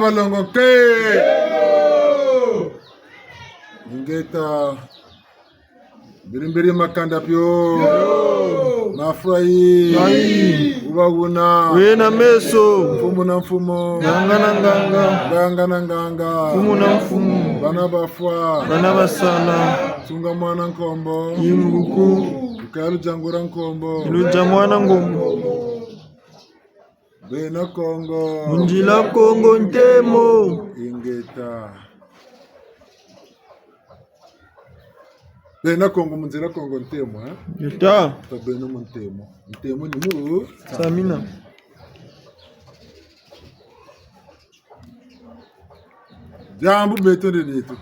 Balongo ke ngeta birimbiri makanda pyo mafurahi ubaguna wena meso mfumu na mfumo nganga na nganga nganga na nganga mfumu na mfumu bana bafwa bana basana tunga mwana nkombo yimbuku ukalu jangura nkombo luja mwana ngombo bena Kongo munjila Kongo ntemo ingeta bena Kongo munjila Kongo ntemo yeta tabena ntemo ntemo ni mu samina jambu beto de neto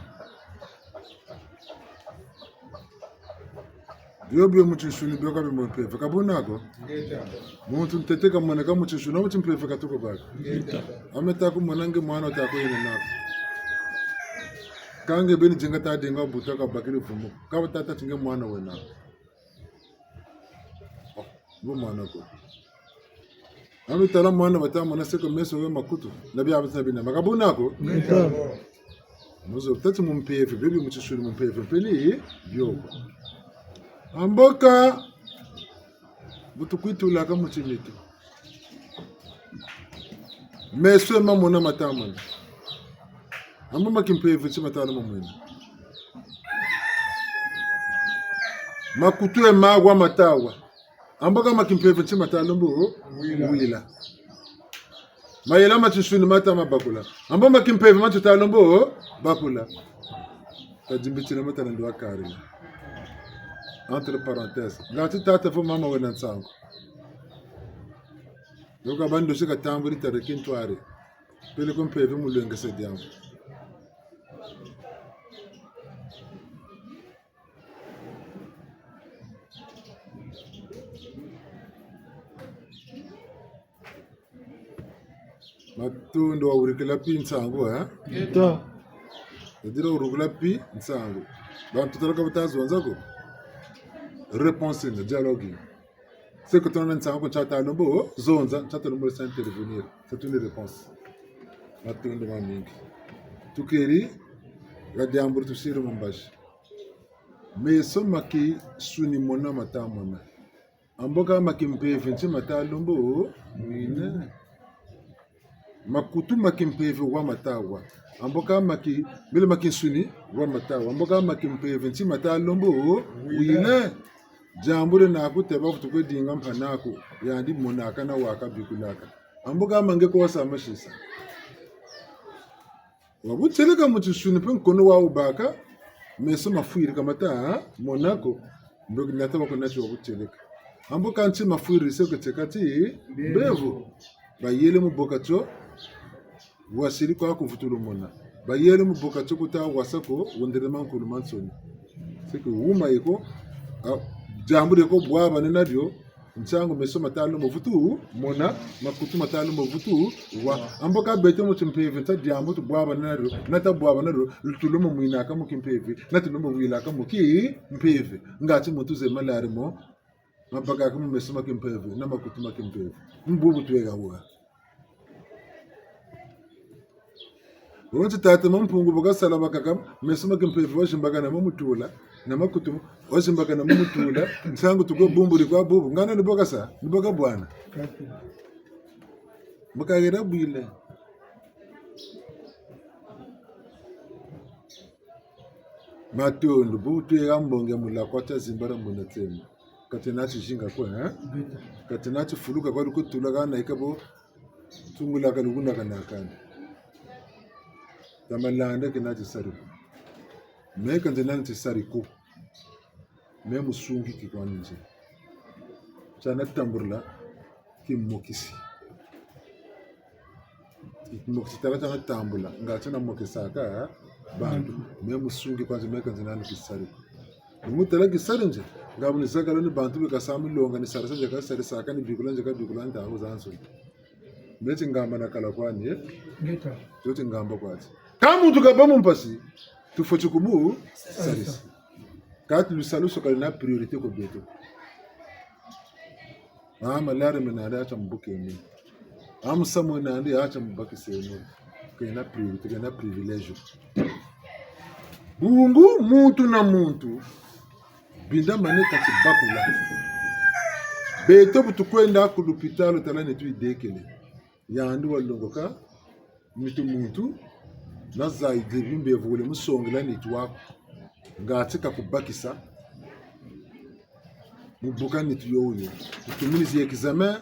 Diobio muchishuni byoka bimpefe kabunako muntu nteteka mwana kama muchishuni mutu mpefe katuko baka ameta ku mwanange mwana tako yene nako kange beni jenga ta denga butaka bakiri fumu kaba tata tinge mwana wena bo mwana ko amitala mwana bata mwana seko meso we makutu nabi abata bina makabunako muzo tatu mumpefe bebi muchishuni mumpefe peli byoko amboka butukwitulaka muchimitu meswe mamona matamana amba makimpevu chimatana mamwena makutu magwa matawa amboka makimpevu chimatana mbu wila mayela machishuni matama bakula amba makimpevu matutala mbu bakula tajimbichira matana ndo akarila entre parenthèses ngati tata fo mama wena nsango yoka bando shika tamburi tare kintware pele kompeve mulenge sediam matundo urikela pi nsango yeta ndira urikela pi nsango bantu talaka butazo wanzako réponse de dialogue. C'est que tu as un peu de temps, zonza, tu as un peu de intervenir. C'est une réponse. Tu as un peu de temps. Tu keri, regarde un peu de temps, mambash. Mais ce maki suni mona mata mona. Amboka maki mpevi nchi mata lombo, wine. Makutu maki mpevi wa matawa. Amboka maki, mele maki suni wa matawa. Amboka maki mpevi nchi mata lombo, wine. Jambure na kuteba kutukwe dinga mpanako yandi monaka na waka bikulaka ambuka mange ko sama shisa wabutseleka mutushuni pe nkono wa ubaka meso mafuiri kamata monako ndogi nataba ko nacho wabutseleka ambuka nti mafuiri se kutekati bevu bayele mu bokacho wasiri kwa kuvutulu mona bayele mu bokacho kuta wasako wondere mankulu mansoni sike wuma iko jambure ko bwaba ne nabyo nchango meso matalo movutu mona makutu matalo movutu wa amboka bete mu timpevi ta diambo to bwaba ne nabyo nata bwaba nado lutulomo muina ka mu kimpevi natulomo wila ka mu ki mpevi ngati mutu ze malari mo mabaga ka mu meso makimpevi na makutu makimpevi mbubu tuwega wa wonti tata mumpungu boga sala bakakam meso makimpevi wa shimbaga na mumutula na makutu wasimbaka na mumutula nsangu tuko bumburi kwa bubu ngana ni boga sa ni boga bwana mukagera bwile matondo butu ya mbonge mulakota zimbara mbona tsema katenachi shinga kwa katenachi fuluka kwa kutula kana ikabo tungula kaluguna kana kana tamalanda kenachi sari meka nzenanti sari ko même sungi ki kwanje chana tamburla ki mokisi mokisi tala chana tambula ngachana mokisa ka bandu même sungi kwanje meka nzenani kisari mutala kisari nje ngabu ni sakalo ni bantu be kasami longa ni sarasa nje ka sari saka ni bikula nje ka bikula nda ho zanso meti ngamba nakala kwani ngeta yote ngamba kwati kama mtu kabamu mpasi tufochi kubu sarisi kati lusalu sokali na priorité ko beto ama lare menada acha mbuke ni am samu na ndi acha mbaki senu kena privilege kena privilege bungu muntu na muntu binda mane kati bakula beto butukwenda ku l'hôpital tala netu idekele yandu walongoka mitu muntu na zaide bimbe vule musongela netu wako ngatika kubakisa mubuka netu yoyo kutumizi examen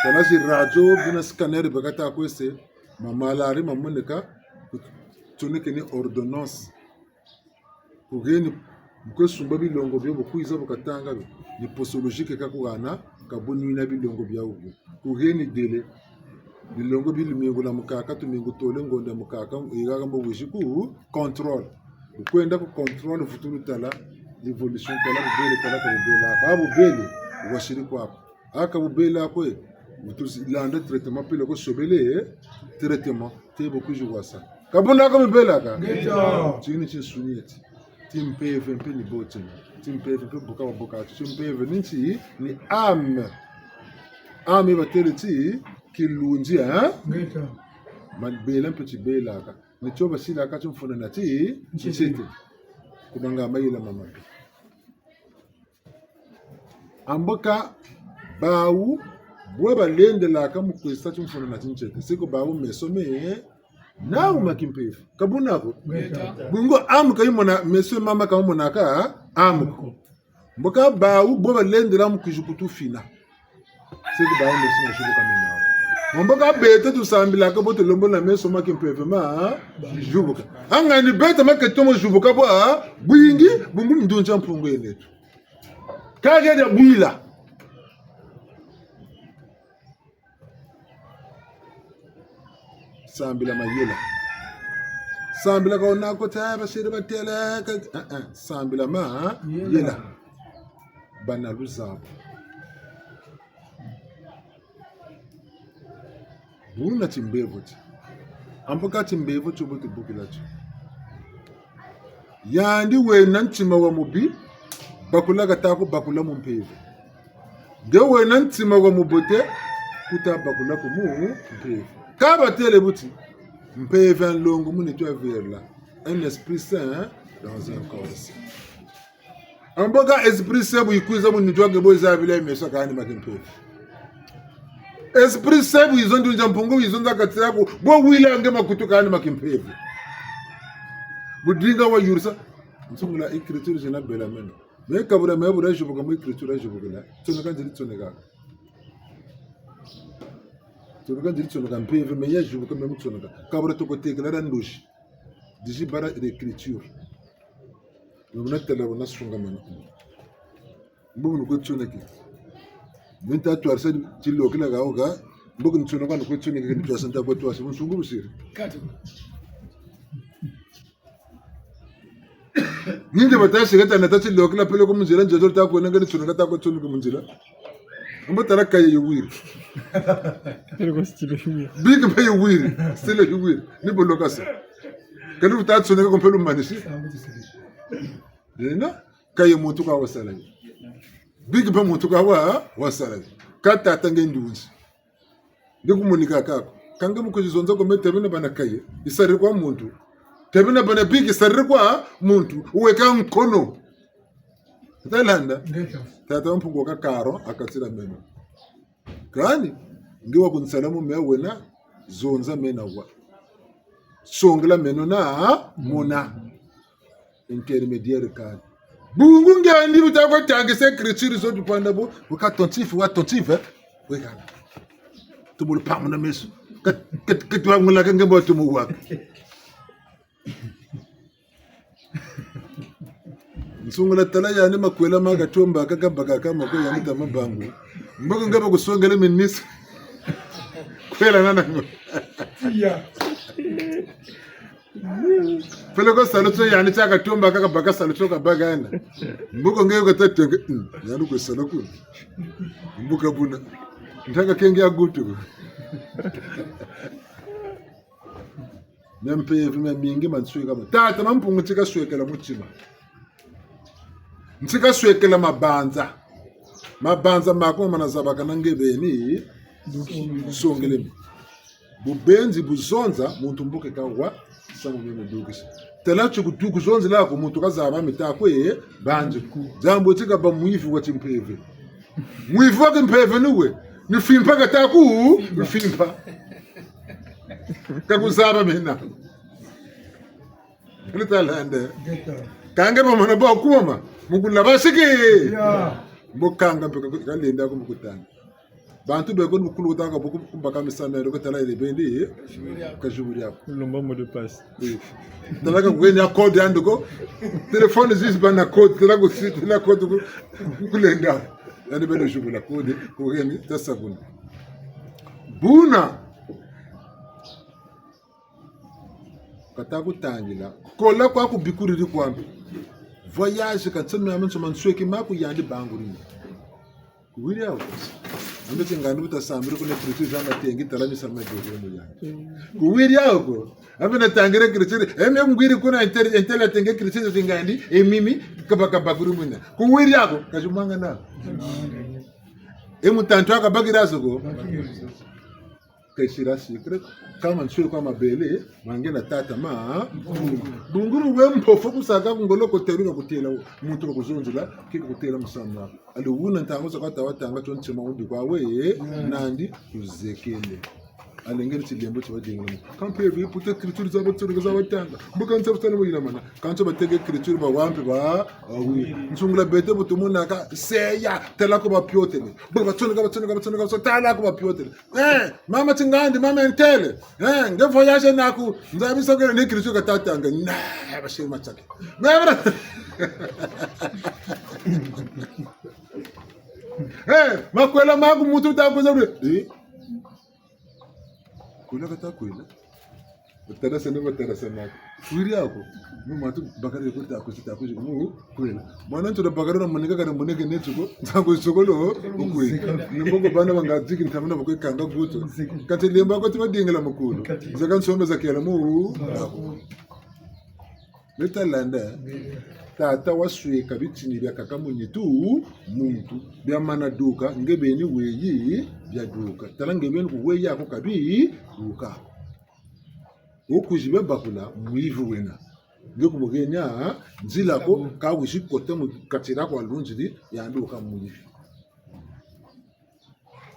tala si radio bina scanner bakata kwese mamalari mamoneka tuneke ni ordonnance kugeni mukosumba bilongo byo bukwiza bukatanga ni posologique kakugana kabuni na bilongo bya ubu kugeni dele bilongo bilimengo la mukaka tumengo tole ngonda mukaka igaga mbo wishiku control ukwenda ku control futuru tala evolution tala bubele tala ka bubela aba bubele washiri kwako aka bubela ko utuzi landa traitement pele ko sobele traitement te boku jiwasa kabuna ko bubela ka ngeto chini chisunieti timpeve mpe ni bote timpeve mpe buka buka timpeve ninchi ni ame batele ti kilunji ngeta mabela mpe ti bela ka ni choba sila ka tumfuna na ti chite kudanga mayila mama amboka bawu bweba lende la ka mukwesa tumfuna na ti chite siko bawu mesome na umakimpefu kabunako bungo amuka yimona monsieur mama ka mona ka amuko mboka bawu boba lendera mukujukutu fina siko bawu monsieur shubuka mina mboka bete tu sambila ka bote lombo na monsieur makimpefu ma jubuka anga ni bete maketomo jubuka bo bwingi bungu mdunja mpungo yenetu kage ya bwila sambila mayela sambila ka onako taba shire batela ka sambila ma yela bana luzabo buna timbevo ampoka timbevo chubuti bukilacho yandi we nantima wa mubi bakula gatako bakula mumpevo de we nantima wa mubote kuta bakula ko mu mpevo kaba tele buti mpeve longo muni tu averla un esprit saint dans un corps saint amboga esprit saint bu ikuza muni tu agebo zabile meso kani makempeve esprit saint bu izondo njampungu izonda katira ko bo wila ngema kutuka kani makempeve budinga wa yursa nsungula écriture je na bela mena me kabura me bura jubuka mu écriture jubukala tsoneka ndiri tsoneka turuka ndiri tsoneka mpeve me ya jubuka me mutsoneka kabura tokotekela randoshi diji bara l'écriture nubuna tela bona sunga mana mbugu ko tsoneki minta to arsa tillo kila ga oga mbugu tsoneka ko tsoneki ke to santa ko to asu sungu busiri ninge batashi gata na tachi lo kila pele ko munjira njojo ta ko nangani tsoneka ta ko tsoneka munjira ambo taraka ye wiri Pero stile huir. big pay wiri stile wiri ni bolokasa kanu ta tsoneka ko pelu manisi dena kaye mutu ka wasala big pa mutu ka wasala kata tange ndunzi ndikumunika kako kanga mukuzonza ko metebena bana kaye isari kwa muntu tebena bana big isari kwa muntu uweka mkono talanda tata mpungo ka karo akatsira meno kani ngiwa kunsalamu mewena zonza mena wa songla meno na mona intermédiaire kani bungu ngandi butako tange secrétaire zo dupanda bo ka tontif wa tontif wekana tumul pamuna mesu kat wa ngula ka ngebo tumu wa nsungula tala yani makwela maga tomba kaka baga kama ko yani tamabangu mbogo ngaba kusongele minis kwela nana ya pele ko saluto yani chaka tomba kaka baga saluto ka baga yana mbogo ngego katatenge yani ko salaku mbuka buna ndaka kenge agutu nempe vime mingi mansui kama tata mampungu tika swekela mutima ntika swekela mabanza mako manazabaka nangebeni songelemi bubenzi buzonza muntu mbuke kawa sangu mimi dugisi tela chukutu kuzonza lako muntu kazaba mitako ye banje jambo tika ba muivi wa timpeve muivi wa timpeve niwe ni fimpa kataku ni fimpa kakuzaba mina litalande kange bamana ba kuma mukula basiki mbokanga mpeka kalenda ko mukutana bantu beko mukulu utanga boku kumbaka misana ro katala ile bendi kajuburi yako lomba mot de passe talaka ngweni ya code yanduko telefone zis bana code talaka sit na code kulenda yani bendo jubula code ko ngeni tasabun buna katakutangila kola kwa kubikuriri kwambi voyage katsemi amanso mansweki maku yandi banguri kuwiri yawo ambe ngani butasambira kune kristu zanga tengi talami sama dogere mu yandi kuwiri yawo ko ambe na tangire kristu eme ngwiri kuna intela tenge kristu zingandi emimi kabaka baguri munya kuwiri yako kajumanga na emutantu akabagira zoko kaishira secret kama nsuri kwa mabele mangena tata ma bunguru we mpofo kusaka ngolo ko teruka kutela muntu kuzunzula kiko kutela musamwa ali wuna ntango zakata watanga tonchema undi kwa we nandi kuzekele alengeri tilembo chibadinga kampe bi puta kritur za baturu za watanga bukan tsabtana wina mana kancho batege kritur ba wampe ba wi nsungula bete butumuna ka seya tela ko ba piotele buka tsona so tala ko ba piotele mama tingandi mama entele nge voyage naku nzabisa ko ne kritur ka tatanga na ba shema tsake mabra makwela maku mutu ta ko zabre kuna kata kwela utarasa na utarasa na kwiri yako mumatu bakari ko ta ko sita ko mu kwela mwana ntoro bakari na munika kana munike netuko ntango sokolo ukwe nimbongo bana bangaziki ntamana bako kanga guto kati lemba ko tibadingela makulu zaka nsombe zakela mu letalanda tata wasweka bitini bya kakamunyi tu muntu bya mana duka ngebeni weyi bya duka tala ngebeni ku weyi ako kabi duka okujibe bakula muivu wena ngeku mugenya nzila ko ka wishi kote mu katira ko alunjidi ya nduka muivu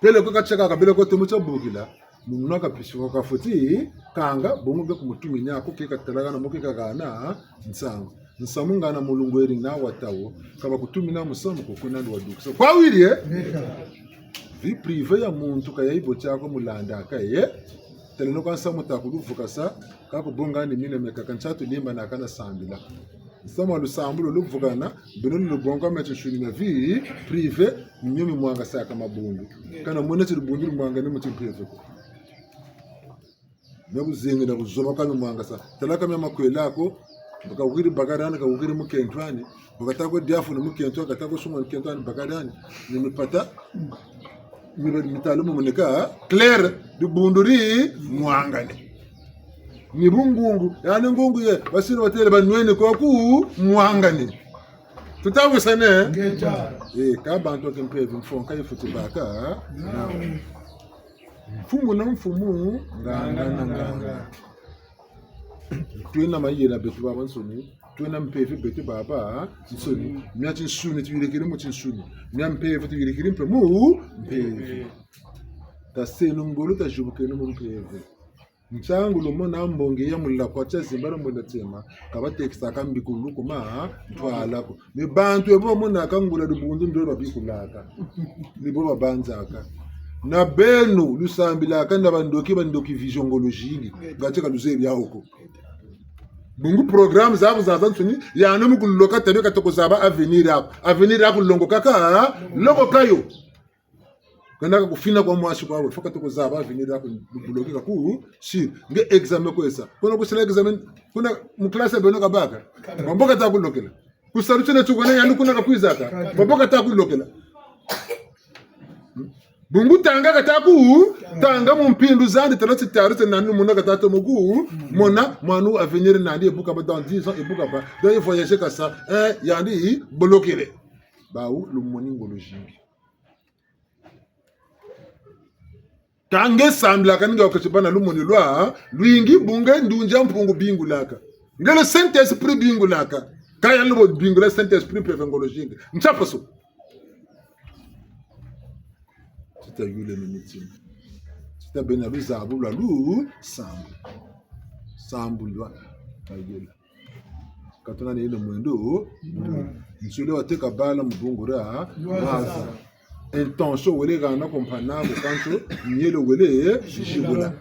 pele ko kachaka kabele ko temucha bugila munaka pisho ka futi kanga bomu be kumutuminya ko ke katalaga na muke kagana nsango nsamungana mulungweri na watawo kaba kutumina musamu ko kunandi wadukusa kwa wiri vi prive ya muntu kaya ibo chako mulanda kaye teleno kwa samu takuluvuka sa kako bonga ni mine meka kanchatu limba na kana sambila nsamu alusambulo luvugana bino lubonga mecho shuni na vi prive nyomi mwanga sa kama bundu kana mwenechi lubundu mwanga ni mutu prive ko nabuzinga na buzoba kama mwanga sa talaka mya makwelako bakawiri bagarana kawiri mukentwani bakatako diafu na mukentwa katako suma mukentwani bagarani nimepata mitalumu muneka claire de bunduri mwangane ni bungungu yani ngungu ye basino batele banwene ko ku mwangane tutawe sane ngeta ka bantu kempeve mfonka yifuti baka na mfumu na mfumu nganga tuena mayela betu baba nsoni tuena mpefe betu baba nsoni miachi nsuni tuyirekire mu chinsuni mia mpefe tuyirekire mpe mu mpefe tasenu ngolo tajubuke no mpefe nchangu lo mona mbonge ya mulla kwa cha zimbara mbonda tema kaba tekisa kambikulu kuma twala ko me bantu ebo mona kangula dubundu ndo babikulaka libo babanzaka na beno lusambila kanda bandoki visiongologie ngati kaluzebi yako bungu programme zabu zazansuni ya namu kuloka tabe katoko zaba avenir yako longo kaka longo kayo kana kufina kwa mwashi kwa wewe faka toko zaba avenir yako buloki kaku si nge examen ko esa kono kusela examen kuna mu classe beno kabaka mamboka ta kulokela kusarutsena tukone yandu kuna kakwizaka mamboka ta kulokela bungu tanga kataku tanga mumpindu zandi talati tarite nanu mona katato mugu mona manu avenir nandi ebuka ba dans 10 ans ebuka ba donc il voyager comme ça yandi bloquer ba ou le moningologie kange sambla kaninga wakachibana lumoni lwa luingi bunge ndunja mpungu bingu laka ngele Saint Esprit bingu laka kaya lubo bingu la Saint Esprit prevengolojinga mchapa so tita yule mimitima tita benalu zabu la lu sambu lwa kayela katona ni ile mwendo msule wateka bala mbungura waza intention wele gana kompana ko kanto nyelo wele shibula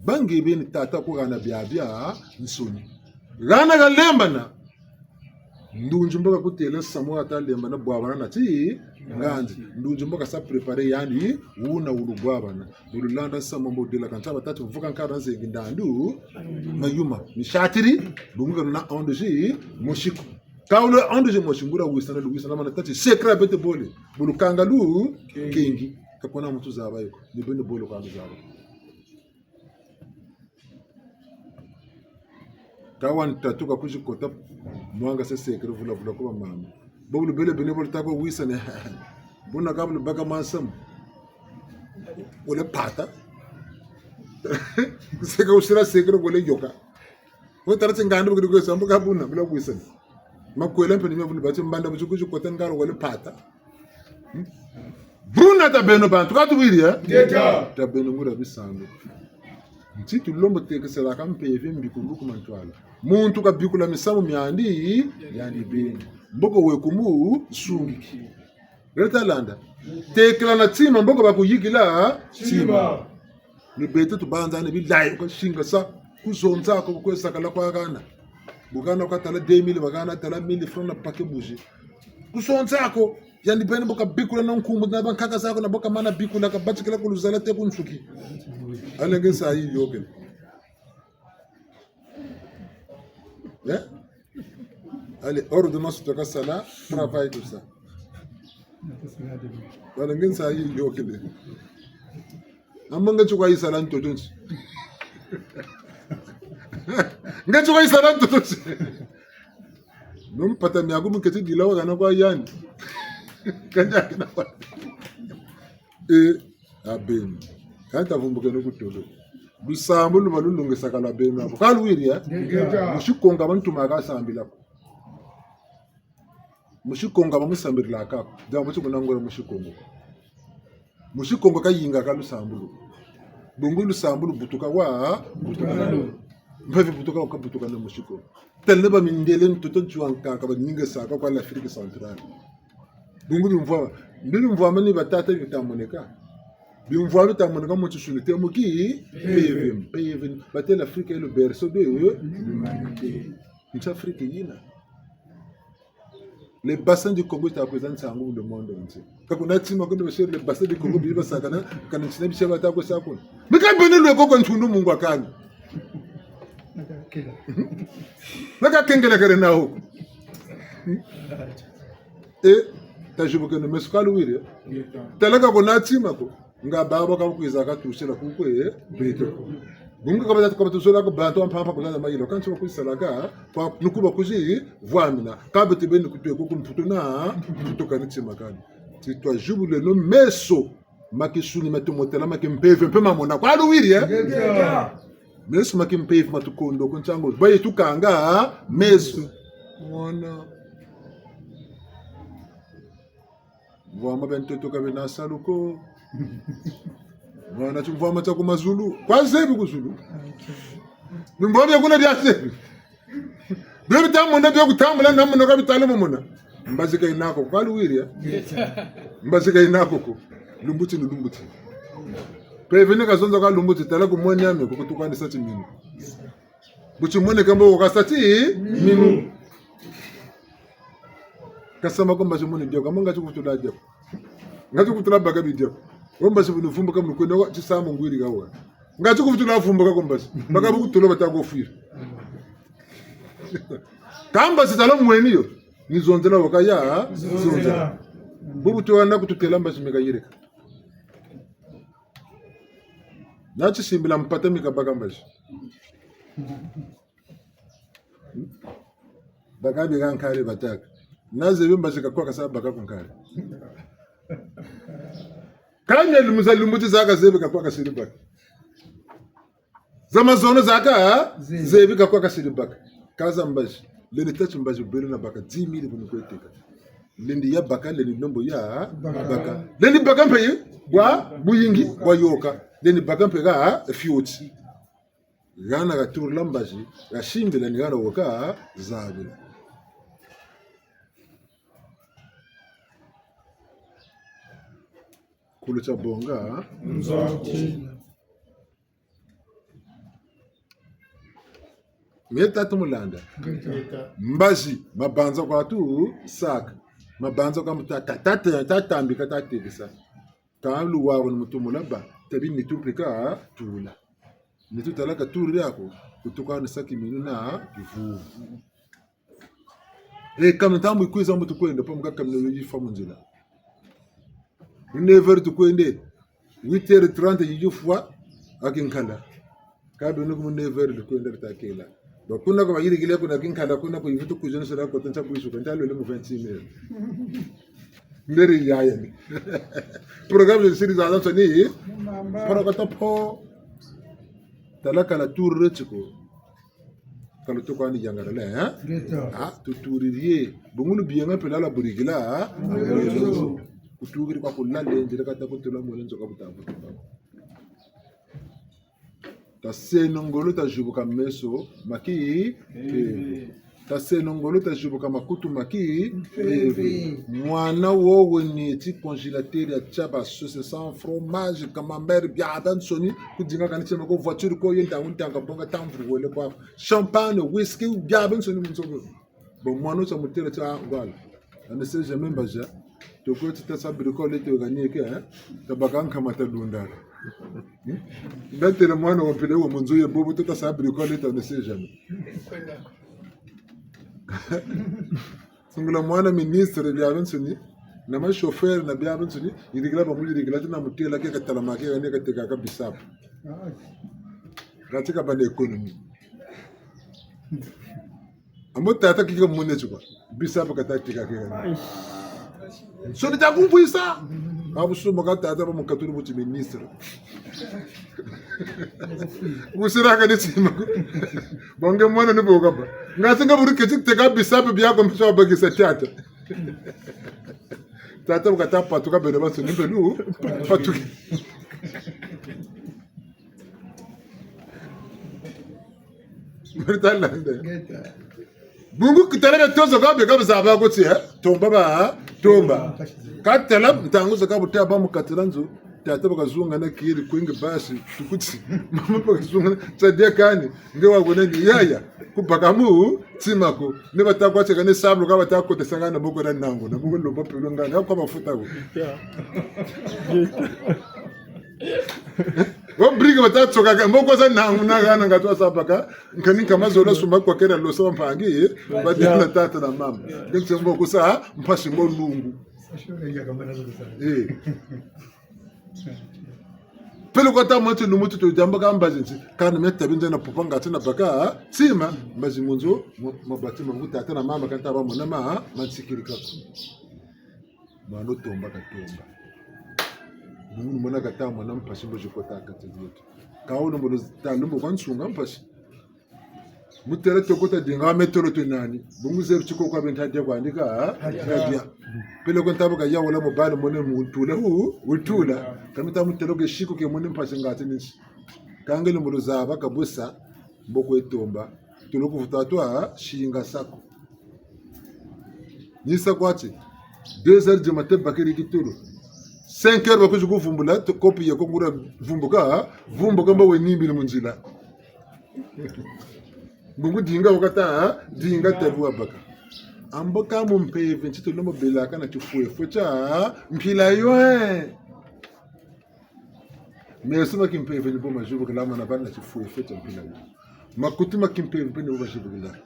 bangi bin tata ko gana biabia nsoni gana ga lembana ndunju mboka kutela samoa ta lembana bwabana na ti nganzi ndunju mboka sa prepare yani una ulugwabana ululanda samo modela kantaba tatu vuka nkara nzengi ndandu mayuma mishatiri bunga na ondoji moshiko kaulo ondoji moshingura wisana mana tati sekra bete bole bulukanga lu kingi kapona mtu zabayo ni bende bolo kwa zaba kawan tatuka kushikota mwanga se sekre vula kwa mama bolu bele bene bol tako wisane buna kablu baka masam wala pata seka usira sekre wala yoka wo tarati ngando bugdo sambu kabuna bila wisane makwela mpeni mevulu bati mbanda buchukuchu kota ngaro wala pata buna ta beno bantu katu wiri ta beno ngura bisango ntitu lombo teke sera kampeve mbikunduku mantwala muntu kabikula misamu myandi yani beni mboko wekumu sungi retalanda tekela na tima mboko bakuyikila tima ni bete tubanza ne bilayi ko shinga sa kuzonza ko kwesakala kwa kana bugana kwa tala 2000 bagana tala 1000 francs na pake buji kuzonza ko yani beni boka bikula na nkumbu na bankaka sako na boka mana bikula ka batikela kuluzala te kunsuki alenge sa yi yoke yeah. Allez, ordonnance de Kassala, travaille tout ça. Voilà, ngeen saa yi yokile. Amanga chukwa isala ntotonsi. Nga chukwa isala ntotonsi. Numpata miagu mketi dilawa gana kwa yani. Kanja kina kwa. Abeni. Kanta vumbuke nukutolo. Bisambu lumalulunge sakala beni hapo. Kaluwiri ya. Mushikonga bantu magasambila. Mushikonga bamusambira laka dabo tukunangora mushikongo kayinga kalusambulu bungulu sambulu butuka wa mbavi butuka wa butuka na mushikongo teleba mindele mtoto juanka ka baninga saka kwa l'Afrique centrale bungulu mvwa mani batata bitamoneka bimvwa bitamoneka mu tshunite muki pevem batela Afrique est le berceau de l'humanité Afrique yina. Les bassins du Congo étaient présents dans le monde entier. Quand on a dit que les bassins du Congo vivent ça, quand on a dit que ça ça. Mais quand on le Congo, on nous mungu akani. Naka kengele kare nao. Tajibu que nous sommes loués. Talaga qu'on a dit mako. Nga baba kama kuizaka tushela kukwe beto. Bunga kama tatu kama tuzola ko bantu ampampa kuzana mayilo kanchi bakuisalaga kwa nukuba kuji vwamina kabete beni kutwe ko kumputuna kutoka nitse makani ti toi jubule no meso makisuni matomotela makimpeve mpe mamona kwa luwiri meso makimpeve matukondo kunchango baye tukanga meso mona vwama bentoto kabena saluko Mwana chumvama cha kumazulu kwa zebi kuzulu Mbona yakuna diase Bebe tamonda byo kutambula namuno kabitale mumuna mbazika inako kwa luwiri mbazika inako ko lumbuti lumbuti Prevene kazonza kwa lumbuti tala kumwani yame ko kutukani sati minu Buchi mwene kamba wakasati minu Kasama ko mbaje mwene dio kama ngachi kutula dio Ngachi kutula bagabi dio Wombasi bunufumba kama kwenda chisamu ngwiri gawa. Ngati kuvutula fumba kakombasi. Bakabu kutola batagofira. Kamba sitala mweniyo. Nizonzela wakaya zonzela. Bubu tuwana kututela mbasi megayireka. Nachi simbila mpata mikabaka mbasi. Bakabi gankare bataka. naze mbaje kakwa kasa baka kunkari kanya lumuzalumuti zaka zebe kakwa kasiri baka zama zono zaka zebe kakwa kasiri baka kaza mbaje leni tachi mbaje bere na baka 10,000 kunukweteka lendi ya baka leni nombo ya baka leni baka mpe wa buyingi wa yoka leni baka mpe ga fioti gana ga tur lambaji ga shimbe leni gana woka zabe kulu cha bonga Nzaki. Meta tumulanda mbaji mabanza kwa tu saka mabanza kwa mutata tatambika tatekisa kalu wawo mutumula ba tabi nituplika tula nitutalaka turi yako kutoka na saki minuna kivu kama tamu ikuiza mtu kwenda pa mkaka mnayoji famu njila 9h tukwende 8h30 yijufwa akinkala kabe nuko 9h tukwenda takela bakunda ko bagire gile kuna kinkala kuna ko yifutu kujona sala ko tanta kuishu kan talo le mo 20000 nderi yayen programme de série za tani para ko topo talaka la tour chiko kalo to ko ani jangara le tuturirie bungulu bienga pela la burigila kutugiri kwa kulale njira kata kutula mwenzo kwa butabu ta senongolo ta jubuka meso maki ta senongolo ta jubuka makutu maki mwana wowe ni ti congélateur ya chaba sauce sans fromage camembert biadan soni kudinga kan chema ko voiture ko yenta untanga bonga tamvru wole kwa champagne whisky biadan soni mutsogo bon mwana so mutela ta ngwala ne sais jamais baja toko tita sabri ko le to ganye ke tabakan kamata dundara ndatela mwana wa pele wa munzo ye bobo tita sabri ko le to ne sais jamais sungula mwana ministre bya bensuni na ma chauffeur na bya bensuni yidigla ba muli digla tana mutela ke katala make ne ka teka ka bisapo katika bande economy amota ata kika munne chukwa bisapo katika ke so de takum puisa abusu magata ata ba mukaturu buti ministre musira ka ditsima bonge mwana ne boga ba ngasinga buri ke teka bisapo bya ko msha ba ke satata tata ukata patuka bere ba sunu belu patuki Bertalla bungu kitala tozo ka be ka zaba ko tsi tomba ba tomba katala ntangu zaka buta ba mukatiranzo tata bakazunga na kiri kwingi basi tukuti mama bakazunga tsadia kani ngewa gone ni yaya kubakamu tsimako ne batakwa tseka ne sablo ka batako tesanga na boko na nango na boko lobo pelo ngana kwa mafuta ko Wambriga batatsoka ka mboko za nangu na gana ngatwa sabaka nkani kama zola suma kwa kera lo sawa mpangi badala tata na mama ngitse mboko sa mpashi ngo lungu pelo kota moto lumutu to jamba ka mbazinzi kana meta binza na popanga tena baka sima mbazimunzo mabati mangu tata na mama kanta ba mona ma mansikiri ka mano tomba ka tomba bungu mona kata mona mpashi mbo jikota katizito kaona mbo talumbo kwansunga mpashi mutera tokota dinga metoro to nani bungu zeru chiko kwa benta de kwandika rabia pele ko ntabo ka yawo la mobile mone mutula utula kamita mutero ke shiko ke mone mpashi ngati nisi kangele mbo zaba kabusa mboko etomba tuloko futatwa shinga sako nisa kwati 2h du matin bakeri kituru 5h bakuju kuvumbula to kopi ya kongura vumbuka mbawe nimbi munjila bungu dinga wakata dinga tabuwa baka ambaka mumpeve ntito lomo belaka na chifuwe focha mpila yoe mesuma kimpeve ni boma jubu kala na bana chifuwe focha mpila yoe makutima kimpeve pene boma jubu kala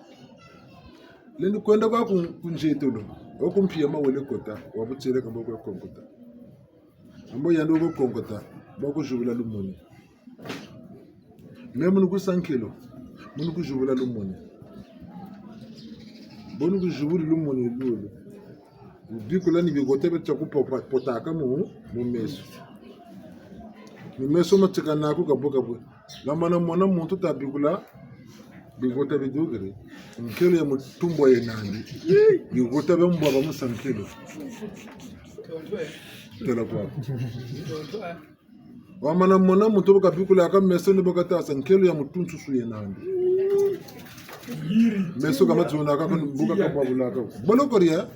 leni kwenda kwa kunjetolo okumpia mawele kota wabutsele kamba kwa konkota ambo yando ko konkota bako jubula lumoni memu nuku sankelo munu ku jubula lumoni bonu ku jubuli lumoni lulu bikula ni bigote be chakupa potaka mu meso ni meso matika nako kaboka bwe lamana mwana muntu tabikula bigote bidugere nkelo ya mutumbo yenandi bigote be mbwa ba musankelo tela kwa wamana mwana muntu kabikula aka meso ni bokata sankelo ya mutuntu su yenandi meso kama tuna aka buka kababula ka bolo koria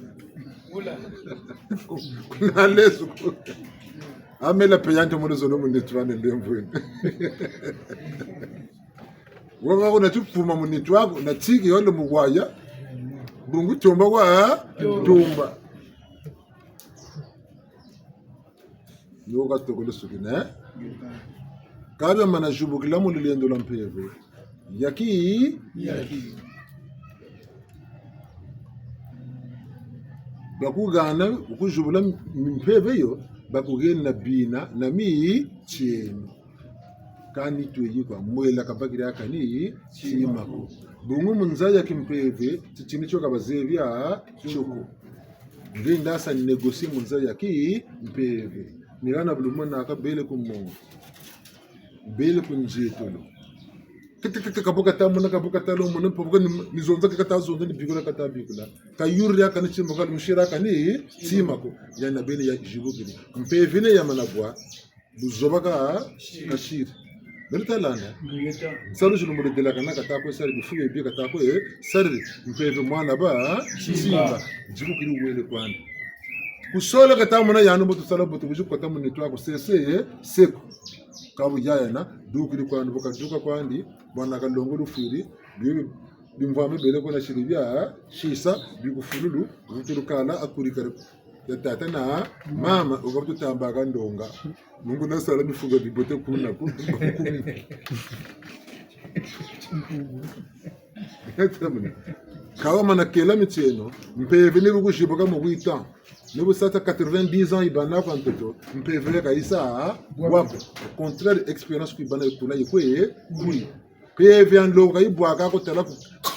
kuna leso amela peyante mo zo no mo netwane lemvweni wanga kuna tupfuma mu netwako na tsiki yole mugwaya bungu tomba kwa tomba yoga tokole sukine kabe mana jubukila mu lendo lampeve yaki bakugana ukujubula mpeve yo bakugenda bina na mi chenu kani tuyikwa mwela kabakira kani chimako bungu munzaya kimpeve tichini choka bazevya choko nginda sa negosi munzaya ki mpeve nirana bulumona akabele kumongo bele kunjitolo kabuka talo mona pobuka nizonza katazonza ni bigula katabigula kayurya kana chimaka mushira kani chimako yana bele ya jibugini mpevine ya manabwa buzobaka kashiri Bertalana, salu julu muri dela kana katako sari bifuye bi katako sari mpeve mwana ba simba jibu kiri wele kwani kusola katamuna yanu butu sala butu buju kwatamu nitwa ko sese seko kabu yayana dukiri kwani boka duka kwandi bwana kalongo lufiri bibi bimvame bele kona shiribya shisa bigufululu butulukana akurikare ya tata na mama ukabutu tambaga ndonga mungu nasala mifuga bibote kuna ku kawa mana kela micheno mpeve ni bukushiboka mu 8 ans ne busata 90 ans ibana kwantoto mpeve ka isa wapo au contraire expérience ku ibana kuna yekwe kuri peve andongo ibwaka ko tala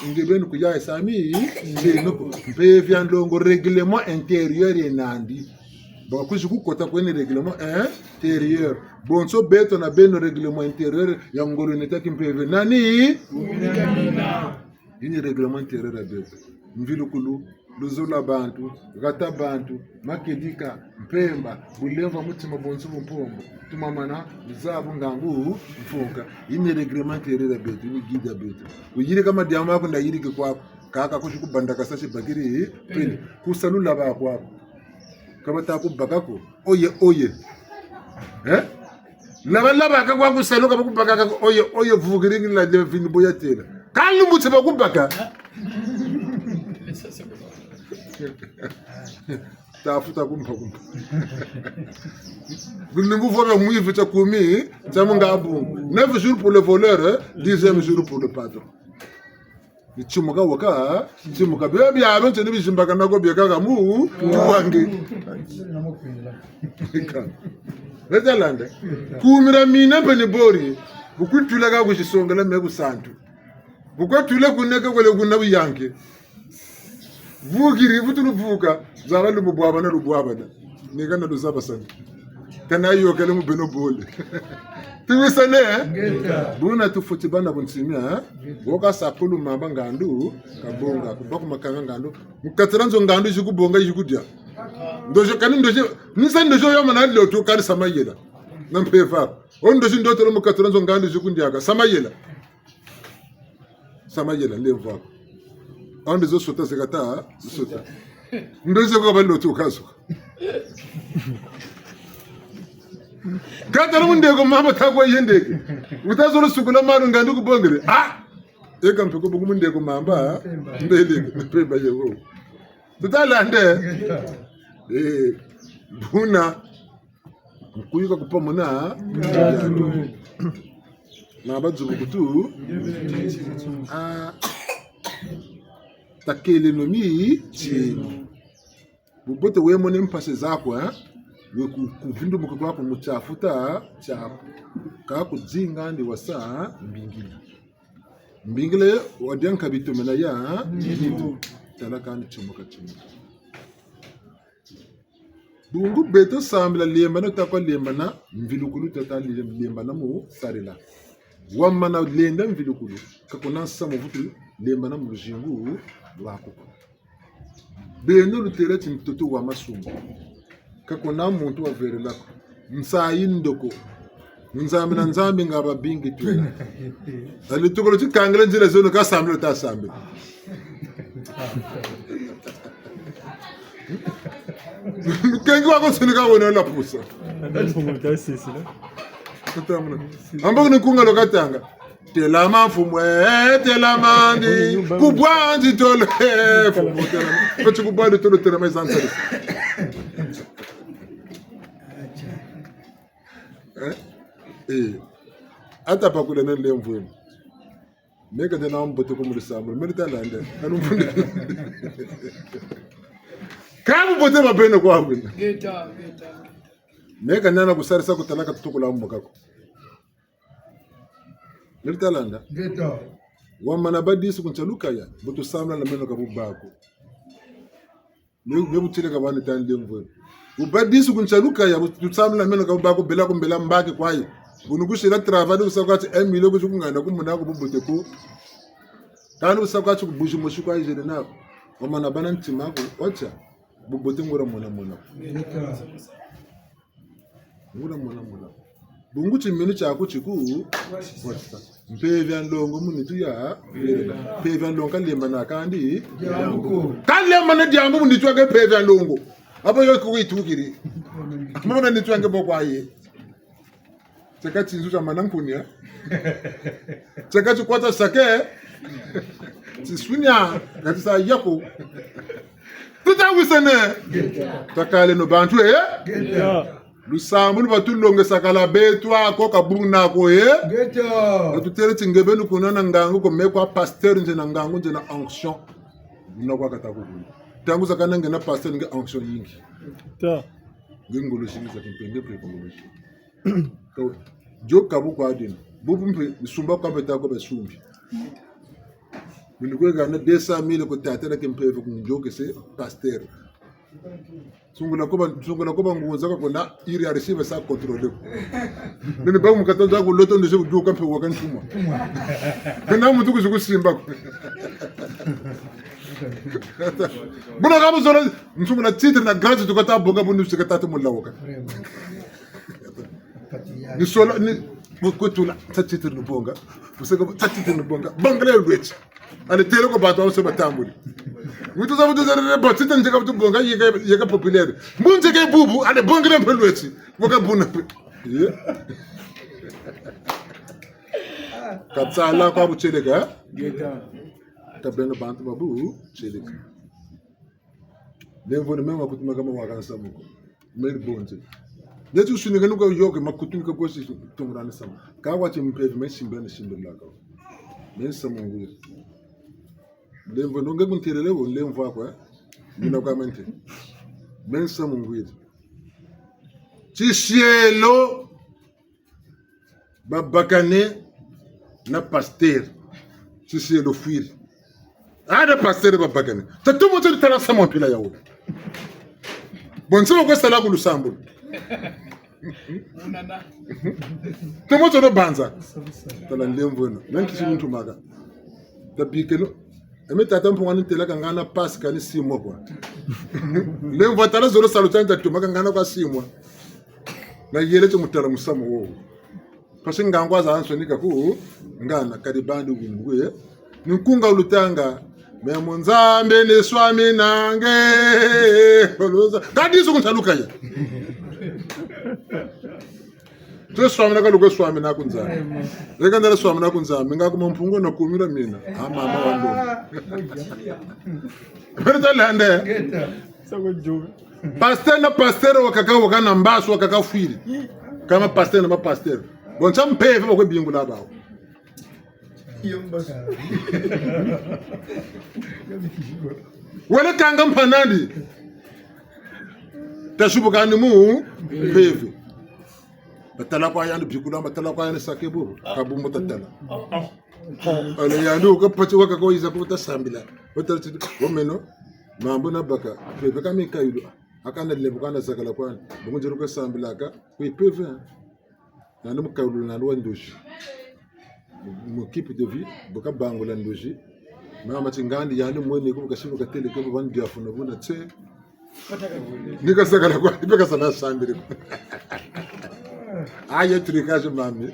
ngebeni ku ya sami ndeno peve andongo règlement intérieur enandi bon kuji ku kota ko ni règlement intérieur bon so beto na beno règlement intérieur ya ngolo netaki mpeve nani ini règlement intérieur ya beto mvilukulu luzola bantu gata bantu makedika mpemba bulemva mutima bonso mpombo tumamana zabu ngangu mfunga ini règlement intérieur ya beto ni guide ya beto uyiri kama diama yako ndayirike kwako kaka kushiku bandaka sashi bagiri pili kusalula ba kwako kama takubakako oye laba kakwa kusaluka bakubaka oye vugiringi la devini boyatela kalu mutse bakubaka tafuta kumpa Vous voyez, moi, je vais commis, c'est mon gabon. 9 jours pour le voleur, 10e jour pour le patron. Chumuka waka, chumuka baby, I don't know if you can go be a gamu, Vetalande. Kumira mina penibori, buku tulaga wishi songala mebu santu. Buku tula kuneka wale kunabu yanke. Vugiri vutulu vuka, zawalu mubwaba na rubwaba na. Nigana luzaba sana. Kana hiyo kale mubeno bole. Tuwisane buna tufutibana bunsimia woka sapulu mamba ngandu kabonga kubako makanga ngandu mukatranzo ngandu jikubonga jikudia ndoje kani ndoje nisa ndoje yo mana lo to kali samayela nampeva ndoje ndotelo mukatranzo ngandu jikundiaka samayela lemva ande zo sota sekata sota ndoje ko balo to kaso Kata na mundego mama takwa yendeke. Utazolo sukula maru ngandu kubongere. Eka mpeko bugu mundego mamba mbele mpemba yewo. Tutalande. Buna kuyuka kupomona na bazubu kutu. Takele nomi chini. Bubote wemone mpase zako kuvindu muko kwako muchafuta chako kako jinga ndi wasa mbingile wadianka bitumena ya nitu talaka ni chumuka Bungu beto sambila lemba na takwa lemba na mvilukulu tata lemba na mu sarila. Wamana lenda mvilukulu kakuna samu vutu lemba na mujingu wako. Beno lutera tintoto wa masumbu. Kakuna muntu wa verela. Msayi ndoko. Nzambi na nzambi ngaba bingi tu. Ali tukolo tikangela njira zono ka sambila ta sambila. Kengi wako sinika wona la pusa. Ambo ni kunga lokatanga. Tela mafumu tela mandi kubwanji tole fumu tela. Ko chukubali tole tela mai zansa. Ata pa kule nele mvweni. Meka tena mbote ko mulisamu. Merita lande. Anu mfundi. Kamu bote mapeno kwa ngwini. Geta. Meka nana kusarisa kutalaka tutukula mbokako. Merita landa. Geta. Wamana badisi kunchaluka ya. Boto samla na meno kabubako. Mebu chile kabani tande mvweni. Ubadisi kunchaluka ya. Boto samla na meno kabubako bela kumbela mbake kwa hiyo. Bunugushi la travail usakwachi emile ko chukungana ko munako bubote ko tanu usakwachi kubuji mushuko aje na omana bana ntimako ocha bubote ngora mona bunguchi minu cha ko chiku ocha mpevya ndongo munitu ya pevya ndongo kalemba na kandi kalemba na diambo munitu ake pevya ndongo abo yo ko itukiri mbona nitu ange bokwaye Chaka chinzucha manankunia. Chaka chukwata sake. Chisunya. Katisa yako. Tuta wisene. Takale no bantu Lusambu batulonge sakala betwa ko kabuna ko Geta. Tutere tingebe no kunana ngangu ko mekwa pasteur nje na ngangu nje na onction. Nokwa katakubu. Tangu sakana ngena pasteur nge onction yingi. Ta. Ngengolo shimiza kimpenge prepongolo. Jo kabu kwa dino bubu mpe sumba kwa beta ko besumbi binigwe gana 200,000 ko tatela kempeve ku njoke se pasteur sungula ko banguza ko na iri ya receive sa contrôler nene ba mu katonda ko loto ndo se jo kampe wa kan tuma kana mutu ko simba ko buna kabu zona nsumuna titre na grande to kata bonga bunu se kata to mulawoka ni solo ni bukutula tatitira nubonga useka tatitira nubonga bangale lwechi ale tele ko bato se batambuli mutu za mutu za batita njeka butu bonga yeka populaire munje ke bubu ale bangale lwechi boka buna katsala kwa bucheleka geta tabeno bantu babu cheleka nemvo ne menga kutuma kama wakansa muko meri bonje Yesu suninga nuka yoke makutunika kwa sisi tumurani sama. Kawa chimpevi mesimbene simbela kawa. Mensa mungu. Lemvo nonge kuntirele wo lemvo akwa. Mina kwa mente. Mensa mungu. Chishielo babakane na pasteur. Chishielo fuir. Ada pasteur babakane. Tatumo tu tala sama pila yawo. Bonso ko sala ku Lusambu. Tomoto no banza tala lemvo no nanki simuntu maga tabikeno emeta tampo ngani tela kangana pass kani simo kwa lemvo tala zoro salutanta tumaga ngana kwa simo na yele to mutala musamo wo kasi ngangwaza ansonika ku ngana karibandi ngwe nkunga ulutanga memonzambe ne swami nange kadi sukuntaluka ya Twe swami na kaluke swami na kunza. Reka ndala swami na kunza. Minga kuma mpungo na kumira mina. Mama wando. Berta lande. Sako joga. Pasteur wakaka mbasu wakaka fuiri. Kama pasteur na pasteur. Bon cham peve bakwe bingu la bawo. Wale kanga mpanandi. Tashubu kani mu peve. Batala kwa yandu bikula batala kwa yandu sakebo kabumu tatala. Ale yandu ko pachi waka ko iza ko tasambila. Batala womeno mambo na baka peve kama ikayudo. akana lebukana sakala kwan bungu ko sambilaka ko PV na num kawlu na ndoji mu kipe de vie boka bangola ndoji mama tingandi yani mwene ko kashimu katele ko bandi afuna buna tse nika sakala kwa ipeka sana sambire aye trikaje mami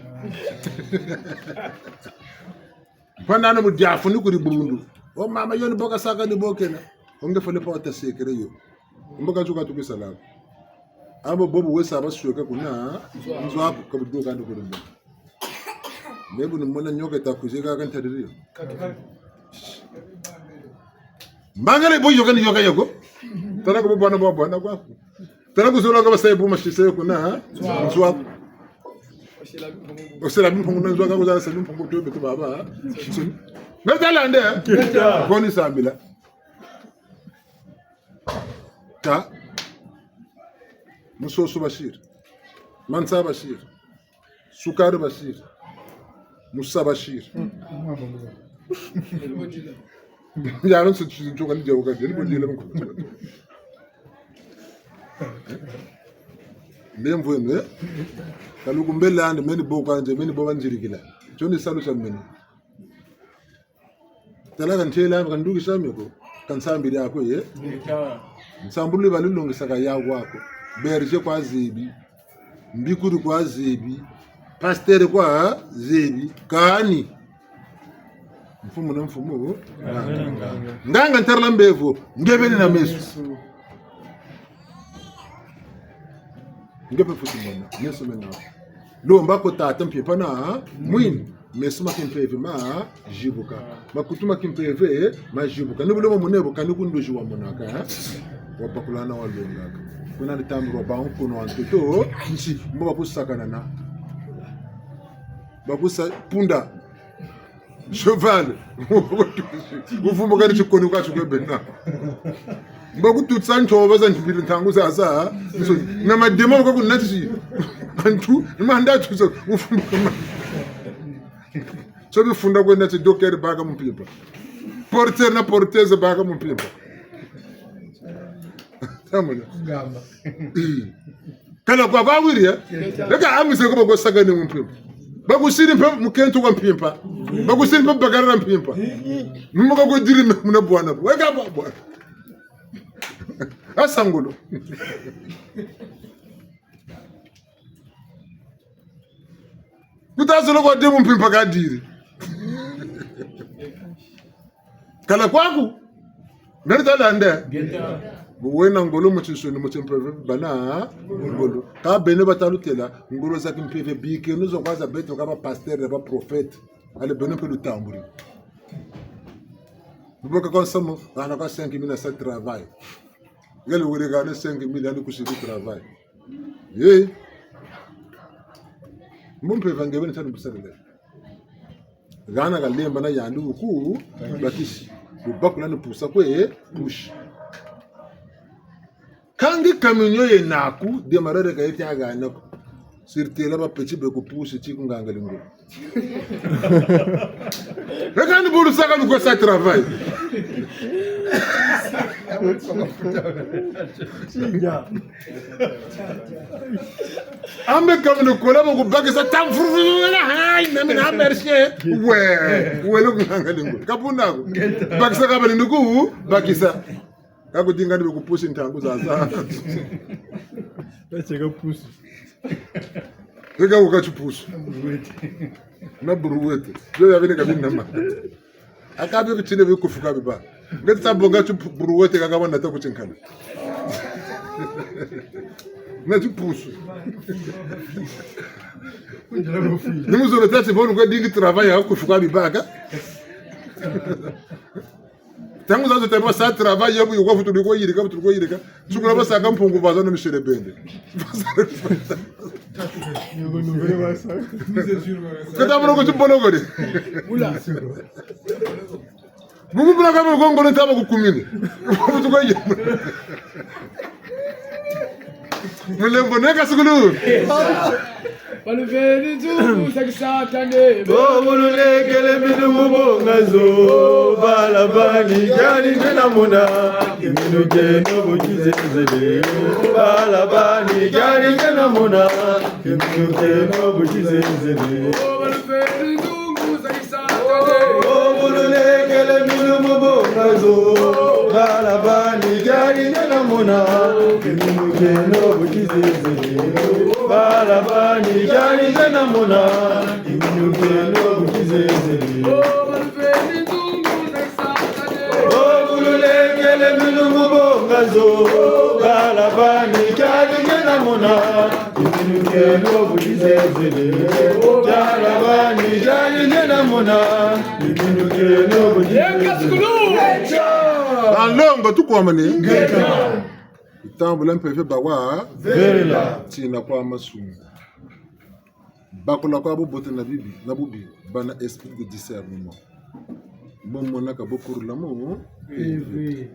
panana mu diafuni ko di burundu o mama yoni boka saka ni bokena onge fele pa ta sekere yo mboka chuka tukisala abo bobu wesa abashoka kuna nzo hapo kabudo kandi kurumba mebu nimona nyoka takuzeka kan tadiriyo mbangale bo yoga ni yoga yoko tana ko bwana kwa tana ko solo ko basay bu mashise kuna nzo hapo osela bimpungu nzo ka kuzala selu mpungu to beto baba ngatala nde koni sambila ta Musoso Bashir, Mansa Bashir, Sukar Bashir, Musa Bashir. Yaron se joga ali joga, ele podia levar com. Bem voando, né? Kalu kumbela ande meni boka anje meni boba njirikila. Joni salu sameni. Tala kan chela kan dugi sameko, kan sambiri ako ye. Nsambuli balilongi saka yawo ako. Berger kwa zebi, mbikuru kwa zebi, pasteur kwa zebi, kani mfumu na mfumu nganga ntarla mbevo ngebeni na mesu ngebe futi mona mesu mena lo mbako tata mpepa na mwini mesu makimpeve ma jibuka makutuma kimpeve ma jibuka nibulo munebo kanikundoji wa monaka wapakulana walongaka kuna litambiro ba nkuno antuto nchi mboba kusakana na bakusa punda cheval uvumbo kali chikoni kwa chukebena mboku tutsa nchoba za ndibili ntangu zaza na mademo ko kunati antu imanda tuzo uvumbo so bifunda kwenda ti docker baka mpimpa porter na porteze baka mpimpa Gamba. Kala kwa bawiria leka amise ko bago sagane mpimpa bagusiri mpe mukento kwa mpimpa bagusiri mpe bagarara mpimpa mumuka ko diri muna bwana weka bwana asangulo kutazo loko demu mpimpa kadiri kala kwaku ndalitala nde wena ngolo muthisoni mutsempeve bana ngolo ka bene batalutela ngolo za kimpeve bike nuzo kwaza beto kama pasteur ba prophète ale bene pe lutamburi buboka konsomo bana ka 5000 sa travail ngelo wure ga 5000 ani kushiri travail ye mumpeve ngebe ntani busarele gana ga lemba na yandu ku bakishi bubakula ni pusa kwe push kangi kaminyo ye naku de marare ka yeti aga nako sirtela ba peci be ko push ci ku nganga lingo rekani bulu saka lu ko sa travail ambe kamno ko la ko bagisa tam furfuna hay na mina mercier we lu nganga lingo kapunda ko bagisa ka bali ndugu bagisa kako dinga ni kupushi ntangu zaza Chega pusi. Ega ukachupushi na buruwete jo yavine kabini nama akabe bitine bikufuka biba ngati tabonga buruwete kakabona takuchinkana na chupushi nimuzolo tati bonu kwa dingi travail kufuka bibaga tangu zazo tema sa travail yabu yuko futu liko yirika sukula basaka mpungu bazana mishele bende Yugo nuvere basa. kata mrogo chibologo de Ula. bugu bla kama gongo ntaba kukumini futu ko yirika mulembo neka sukulu Baluveni nzungu sakisatane. Obululekele minumubongazo balabani gani nenamuna kiminugeno bukizenzele balabani gani nenamuna kiminugeno bukizenzele Baluveni nzungu sakisatane. obululekele minumubongazo balabani gani nenamuna kiminugeno bukizenzele balabani gani nenamuna kiminugeno bukizenzele obululekele minumubongazo balabani gani nenamuna kiminugeno bukizenzele balabani gani nenamuna kiminugeno bukizenzele Alongo tukwamane. Itambula mpeve bawa. Verila. Tina kwa masumu. Bakola kwa bobote na bibi, na bubi, bana esprit de discernement. Bon mona ka bokuru la mo.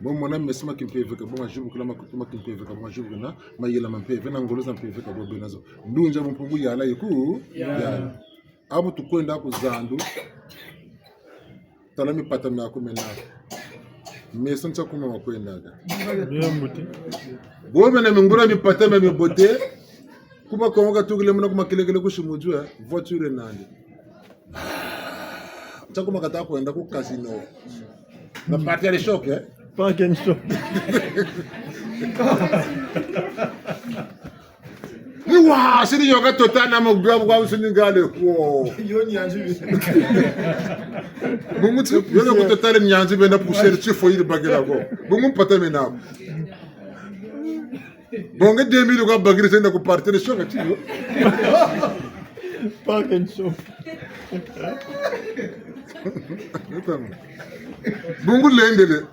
Bon mona mesima kimpeve ka bon ajubu kula makutuma kimpeve ka bon ajubu na mayela mampeve na ngoloza mpeve ka bobe nazo. Ndunja mpungu yala yiku. Ya. Abu tukwenda kuzandu. Talami pata na kumena. Meson cha kuma makwenda ga. Bobe na mingura mi pata me bote. Kuma konga tugile muna kuma kile kushimujua voiture nandi. Chakuma kata kwenda ku casino. Na party ya shock Park and shop. Niwa sini yoga totana mogwa kwa usini ngale. Wo. Yoni anju. Bungu tu yoga ko totale nyanzi benda pousser tu foyi de bagela go. Bungu pata me na. Bonga 2000 ko bagri senda ko party de shock ti. Park and shop. Bungu lendele.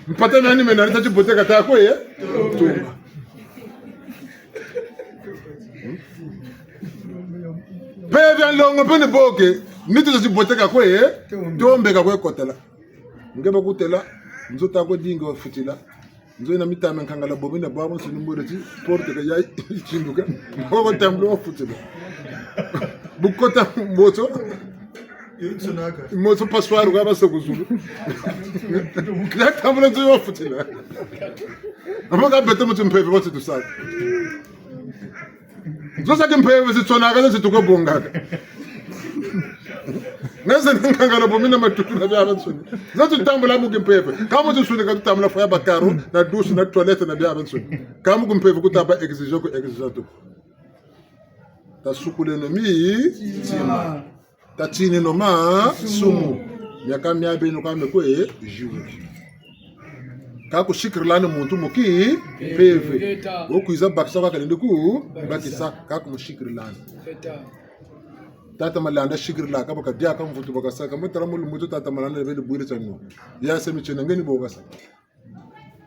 Mpata nani me na tati bote kata ko ye. Peve longo pene boke. Nito tati bote ka ko ye. Tombe ka ko kotela. Ngeba kutela. Nzota ko dingo futila. Nzo na mitame nkangala bobi na babo sunu mbodeti porte ka yai chinduka. Ko tamblo futila. Bukota moto. Moto passoir ga basa kuzulu. Ya tamblo nzo futila. Amaga bete mutu mpeve wote tusaka. Zosa kempeve zitsonaka zituko bongaka. Nasa nkangala bobi na matukuna bya bansoni. Zato tambula mu kempeve. Kama tusuni ka tambula fa bakaro na douche na toilette na bya bansoni. Kama kumpeve kutaba exige ko exige. Ta sukule no mi tima. Ta tini no ma sumu. Miaka miabe no kame ko jiwu. Kako shikirlana muntu muki peve. Okuiza bakisa ka kalende ku bakisa kako mushikirlana. Tata malanda shikirla ka baka dia ka mfutu baka saka mutara mulu mutu tata malanda bele buire chano. Ya semi chena ngeni boga sa.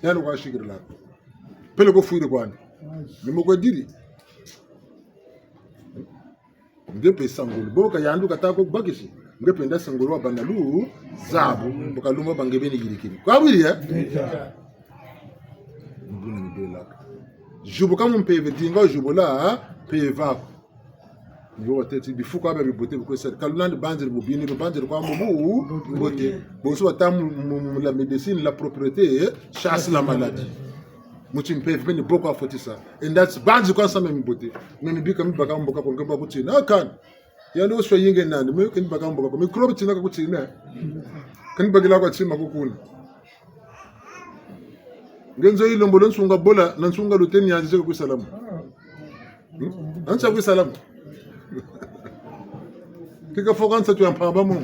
Ya no ka shikirla. Pele ko fuire kwani. Ni mo ko diri. Ngepe sangolo boka yandu katako bakisi. Ngepe nda sangolo bandalu zabu boka lumba bangebeni girikiri. Kwa biri ya? Mbuna mbela. Jubo kama mpeve dinga jubo la peva. Ngo tete bifuko abe bibote ko ser kalunande banzir bobini do banzir ko amubu bote bo so tam la médecine la propriété chasse la maladie mutim peve beni boko afotisa and that's banzir ko sama mi bote nani bi kam baka mboka ko ngaba ko tina kan yando so yinge nande me kan baka mboka ko microbe tina ko tina kan bagila ko tima ko kuna ngenzo ilombo lon sunga bola nan sunga do ten yaji ko salamu an sa ko salamu kika fokan sa tu ampamba mo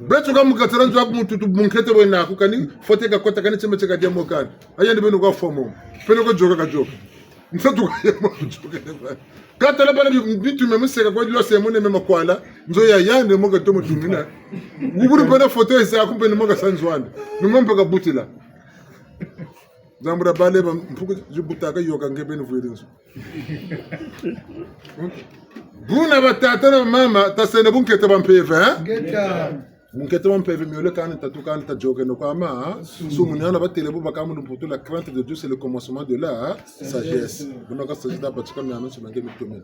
betu kam ka tarantu ak mututu munkete boy na ku kani fote ka kota kani cheme cheka demo kan ayende benu ko fomo pele ko joka ka joka nsatu ka yemo joka ka tele bana bitu me museka ko lo se mo ne me makwala nzo ya yande mo ka tomo tumina nguburu bana foto isa ku benu mo ka sanzwanda numombe ka butila zambura bale ba mpuku jibutaka yoka ngebenu vuirinso Buna batata na mama tasene bunkete bampeve Geta. bunkete bampeve miole kan tatukan ta joke no kama sumuni ana batele bu bakamu mputu la crainte de Dieu c'est le commencement de la sagesse buna ka sagesse da batika mi anonce mangi mitome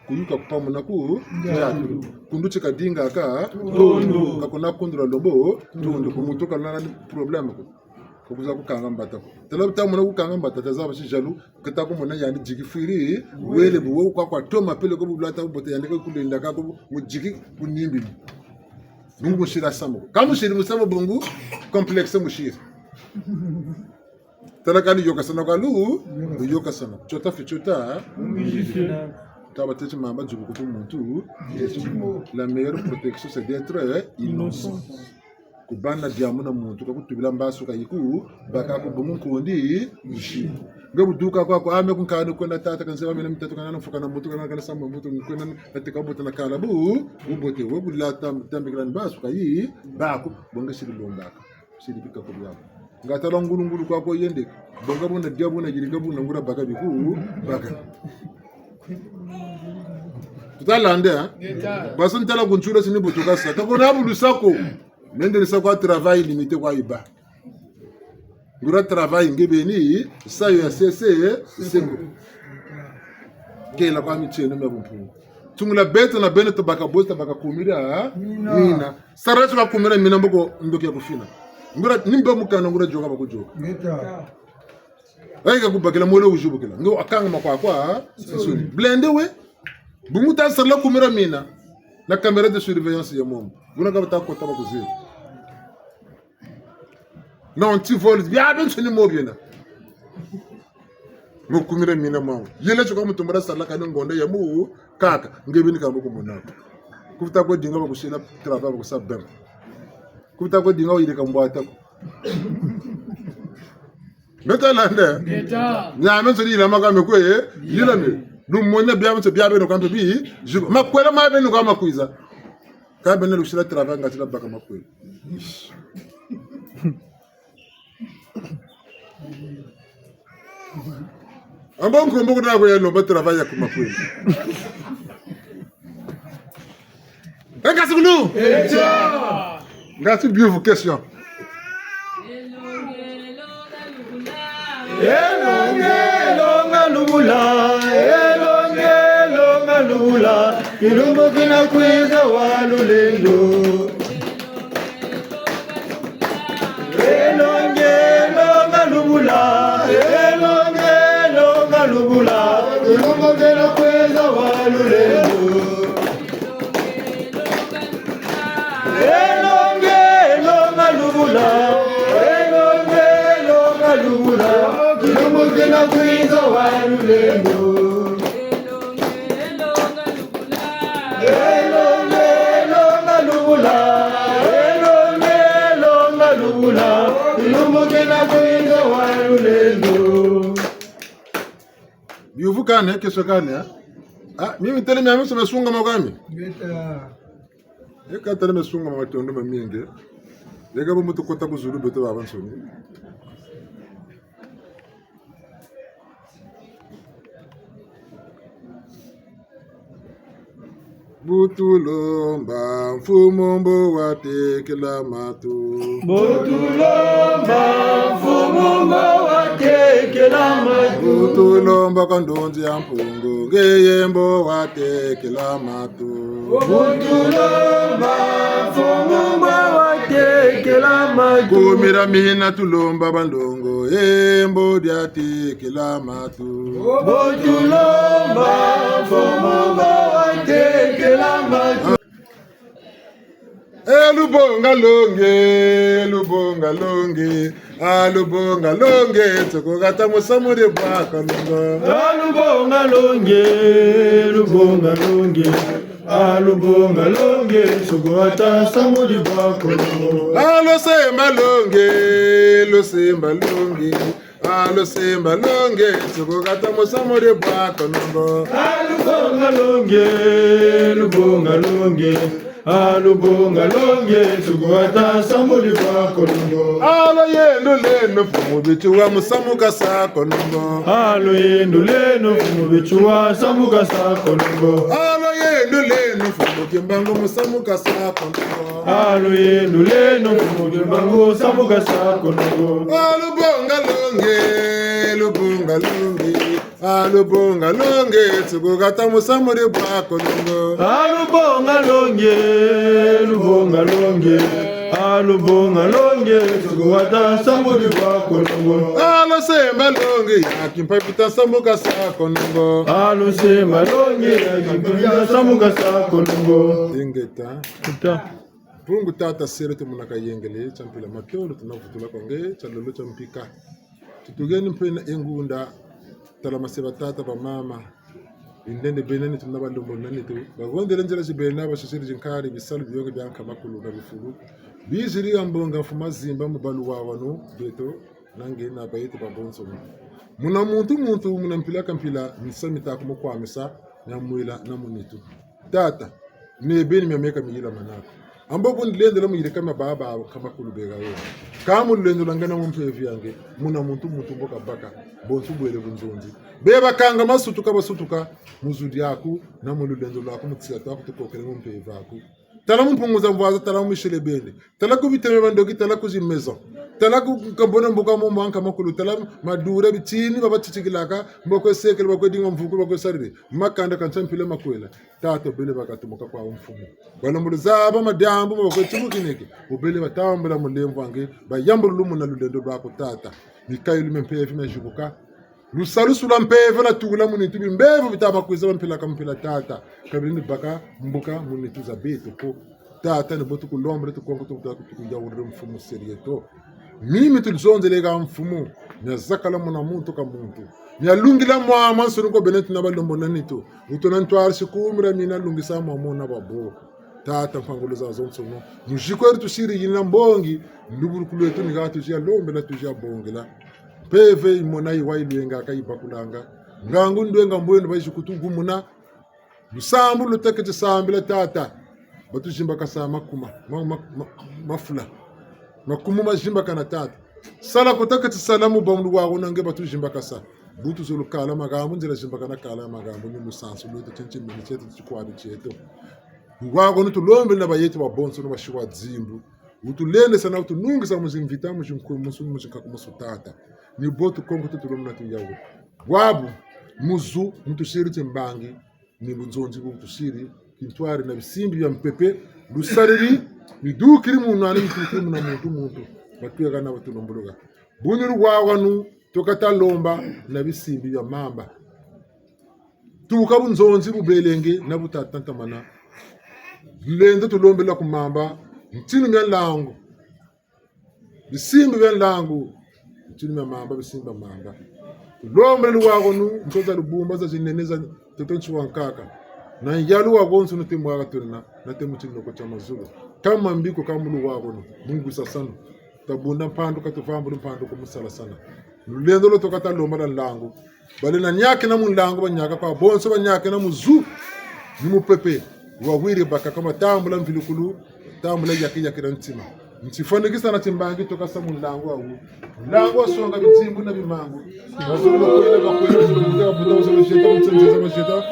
kuyuka kupamuna ku jatu kundu chika dinga ka Tundu. kakuna kundura lombo tundu kumutu kana problem ko kuza kukanga mbata tela butamuna kukanga mbata tazaba shi jalu kata ko mona yani jigi firi wele bu kwa toma pele ko bulata bote yani ko kulinda ka ko mujigi kunimbi bungu mushira samo kamu shiri musamo bungu complexe mushira tela kani yoka sana kalu yoka sana chota fichota taba tete mamba jubu kutu muntu la meilleure protection c'est d'être innocent kubana diamuna muntu kakutubila mbasu kayiku baka ko bungu kondi mushi ngabu duka kwa ame kunkana kwenda tata kanse mena mtatu kana fuka na mutu kana samba mutu kwenda atika bota na kala bu ubote wo bulata tambikran basu kayi bako bonga sidi lombaka sidi bika ko yabo ngata ngulu ngulu kwa ko yende bonga bona diabu na giringa bu na ngura baka biku baka tutalande basun tala kunchura sini butuka sa ta ko na bulu sako mende sa kwa travail limité kwa iba ngura travail ngebeni sa yo cc sengo kela kwa micheno mabumpu tungula beta na bene to baka bosta baka kumira mina saratu ka kumira mina mboko ndoki ya kufina ngura nimbe mukana ngura joka bako joka ay ka kubakela mole ujubukela ngo akanga makwa sisuni blende we bumuta sarla kumira mina na caméra de surveillance ya momo buna ka ta ko taba kuzira non tu voles bien ben suni mo bien ngo kumira mina mawo yele choko mutumbara sarla ka ngonde ya mu kaka ngebini ka mboko monaka kufuta ko dinga bako shela travail bako sabem kufuta ko dinga yire ka mbwata Meta lande. Meta. Nya men so ila maka mekwe yila me. Du monya bia mso bia be no kanto bi. Makwela ma be no ka makuiza. Ka be ne lu shila travail ngati la baka makwela. Amba nkombo kuna ko yelo ba travail ya kumakwela. Ngasi kulu. Echa. Ngasi beautiful question. Elonga lubula, kirumbo kina kwiza walulendo. Elonga lubula, kirumbo kina kwiza walulendo. Elonga lubula. Kina kwiza walulendo. Elonga lubula. Kina kwiza walulendo. Biuvu kane kesho kane ah mimi tele mimi somesunga magami eka tele mesunga matondo maminge lega bo mutu kota kuzulu beto babansoni Butulomba mfumombo watekela matu. Butulomba mfumombo watekela matu. Butulomba kandonzi ya mpungu ngeyembo watekela matu. Butulomba mfumombo watekela matu. Kumira mina tulomba bandongo embo diatekela matu. Butulomba mfumombo watekela matu. Elubonga longe, alubonga longe, toko gata musamure baka longa. Alubonga longe, toko gata samuri baka longa. Alo semba longe, toko gata musamure baka longa. Alubonga longe, suguata samuli kwa kolongo. Alo yendo leno fumu bichuwa musamuka sa kolongo. Alo yendo leno fumu bichuwa samuka sa kolongo. Alo yendo leno fumu kimbango musamuka sa kolongo. Alo yendo leno fumu kimbango samuka sa kolongo. Alubonga longe, lubunga lungi alubunga lungi tsukukata musamuri bwako lungo alubonga longe lubonga longe alubonga longe tsukukata samuri bwako lungo alusemba lungi yakimpapita samuka sako lungo alusemba longe yakimpapita samuka sako lungo ingeta pungu tata sere tumunaka yengele champila makyolo tunavutula konge chalolo champika tutugeni mpena engunda tala maseba tata ba mama indende benani tunaba lombo nani tu bagondele njela jibena bashishiri jinkari bisalu biyoge byanka makulu na bifuru biziri ambonga fuma zimba mubalu wawano beto nange na bayete babonso muna muntu muna mpila kampila misamita kumukwamisa na mwila na munitu tata ne beni memeka miyila manako ambapo ndilendo la muyire kama baba kama kulubega wewe kama ndilendo langana mumpevi yange muna muntu mboka baka bonsu bwele bunzonzi beba kanga masutuka basutuka muzudi yako na mululendo lako mutsia tako tukokere mumpevi yako tala mumpunguza mvaza tala mishele bende tala kubiteme bandoki tala kuzimezo tala kambona mboka mo manka makulu tala madura bitini baba tichikilaka mboko sekele bako dinga mvuku bako sarire makanda kanchampile makwela tato bele bakatumuka kwa mfumu balombulo zaba madambo bako timukineke ubele batambula mulembo wange bayambulu lumuna lulendo lwako tata mikayilu mempevi mejubuka lusalu sula mpevi la tugula munitu bimbevu bitaba kuiza mpila kampila tata kabini baka mbuka munitu za beto ko tata ne botu kulombre to kongo to kutukuja urre mfumu serieto mimi tulizonzelega mfumu na zakala muna muntu ka muntu nya lungila mwa mansuru ko benetu na balombo nanito utona ntwar sikumira mina lungisa mwa mona babo tata mfangolo za zonsono mujiko tushiri yina mbongi nduburu kuletu nigatu ya lombe na tujia bongela peve imona iwailenga kaibakulanga ngangu ndwenga mbwenu baishikutugu muna lusambu lutekete sambila tata batujimba kasama kuma mafula makumu majimba kana tata sala kutekete salamu bamlu wago nange batujimba kasa butu zulu kala magambo njira jimba kana kala magambo ni musansu luto chenche minicheto chikwadi cheto wago nutulombe na bayeti babonso no bashiwa dzimbu utulende sana utunungisa muzimvita muzimkakumusu ni botu kongo tutulomna tuyawo wabu muzu mutushiri timbangi ni bunzonzi butushiri kintwari na bisimbi bya mpepe lusariri midukiri munani mutukiri muna muntu batuya kana batulombologa bunyuru wawanu tokata lomba na bisimbi bya mamba tuka bunzonzi bubelenge na butatantamana lende tulombela kumamba ntinu mya langu bisimbi bya langu ntinu mya mamba bisimbi bya mamba tulombela wagonu ntoza lubumba za jineneza totonchi wankaka na yalu wagonsu nutimwaga tulina na temuchino ko chamazulu kama mbiko kamulu wagonu mungu sasano tabunda mpando katufambu mpando ko musala sana lendo lo tokata lomba la langu bale na nyake na mulango banyaka kwa bonso banyake na muzu ni mupepe wawiri baka kama tambula mvilukulu tambula yaki na ntima ntifonekisa na timbangi toka sa mulango wa songa bitimbu na bimangu bazolo kwela bakwela zuluga buto zolo sheta mtsenze za sheta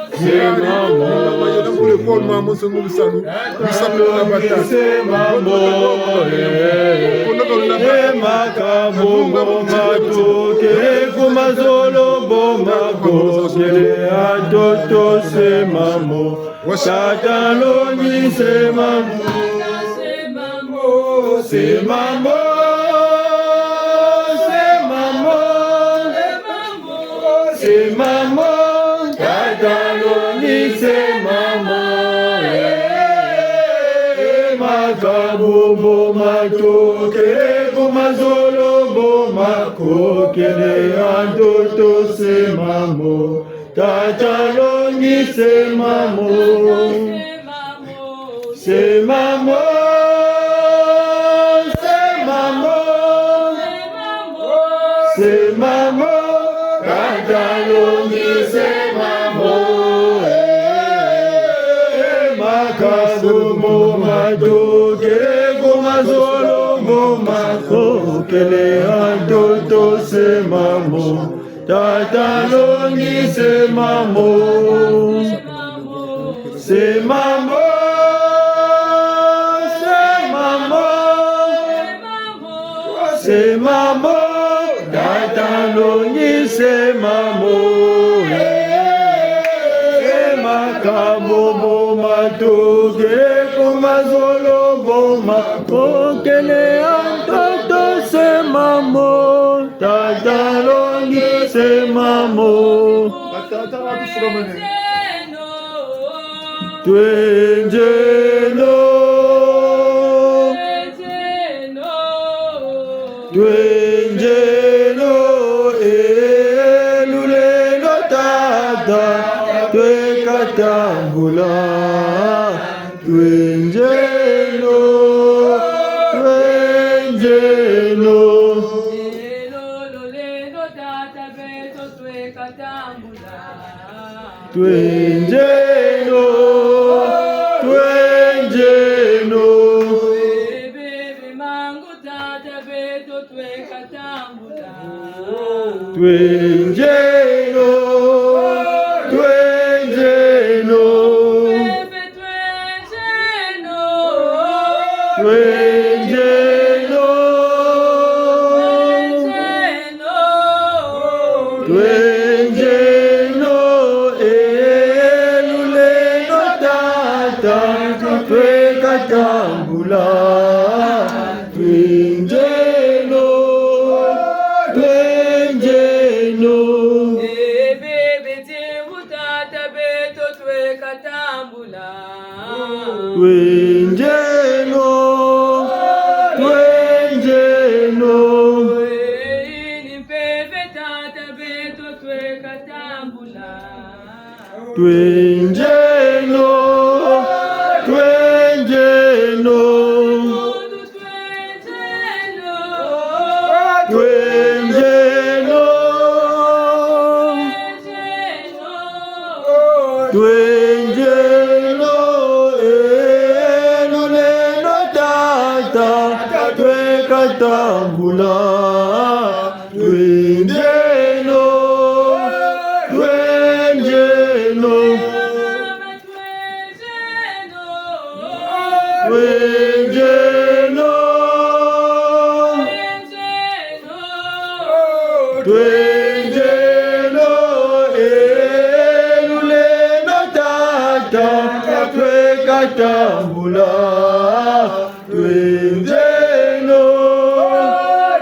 mama mayela mule kwa mama songo bisanu bisabu na batasi mamo makabongo matoke kumazolo bomba kokele atoto se mamo shataloni se mamo se mamo se mamo shataloni se mamo makabongo matoke kumazolo bomba kokele atoto se mamo shataloni se mamo se mamo se mamo kataloni se mamo makabumo majoke kumazolo bomako kele atoto se mamo kataloni se mamo se mamo se mamo kataloni semamo makabobo matoke komazolo boma kokele antoto semamo tatalongi semamo Twenjeno Twenjeno elulelo tata twekatambula Twenjeno Twenjeno elulelo tata beto twekatambula Twenjeno Twenjeno bebe mangu tata beto twekatambula Twenjeno Twenjeno bebe twenjeno Twenjeno Twenjeno elulelo tata twekatambula Twenjeno Twenjeno bebe tingu tata beto twekatambula Twenjeno Twenjeno bebe tata beto twekatambula Twenjeno Twenjeno Twenjeno Twenjeno elulelo tata twekatambula Twenjeno Twenjeno Twenjeno Twenjeno elulelo tata twekatambula Twenjeno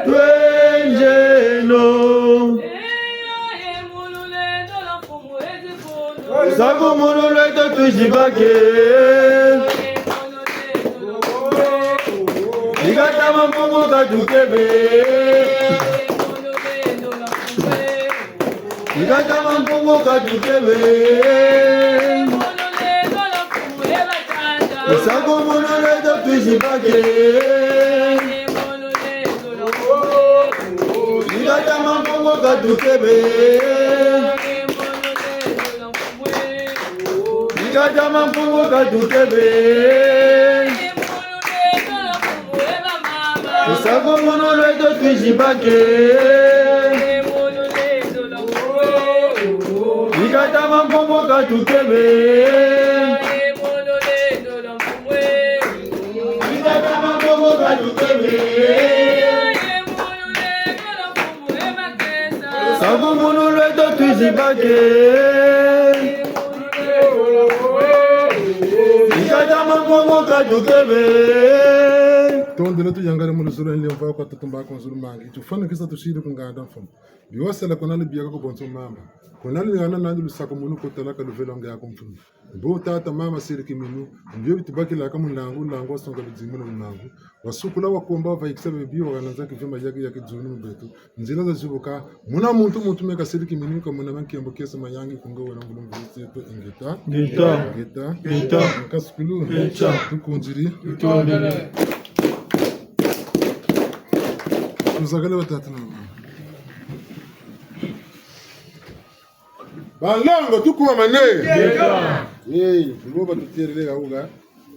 Twenjeno Sago mululeta tujibake Igatama mpungu katukebe Igatama mpungu katukebe Sago mululeta tujibake Igatama mpungu katukebe Igatama mpungu katukebe Sago mululeta tujibake Igatama mpungu katukebe Igatama mpungu katukebe Sago mululeta tujibake Igatama mpungu katukebe tondela tu yangare mo zulu en lewa ko tatumba ko zulu mangi tu fana kisa tu shiru ko ngada fam bi wasala ko nal biya ko bonso mama ko nal ngana nandu sako munu ko tala ka luvelo ngaya ko mfunu bo tata mama siriki minu biyo bitubaki la kama lango songa bizimu na lango wasukula wakomba va ikisebe biyo wananza kivima yake zunu mbetu nzila za zubuka muna muntu meka siriki minu ko muna mankiyambo kesa mayangi kungo wana ngulu mvisi to ingeta kasukulu tukunjiri Tondele Uzagale watatu na Balango tukuwa mane Geta Ngoba tutirele gauga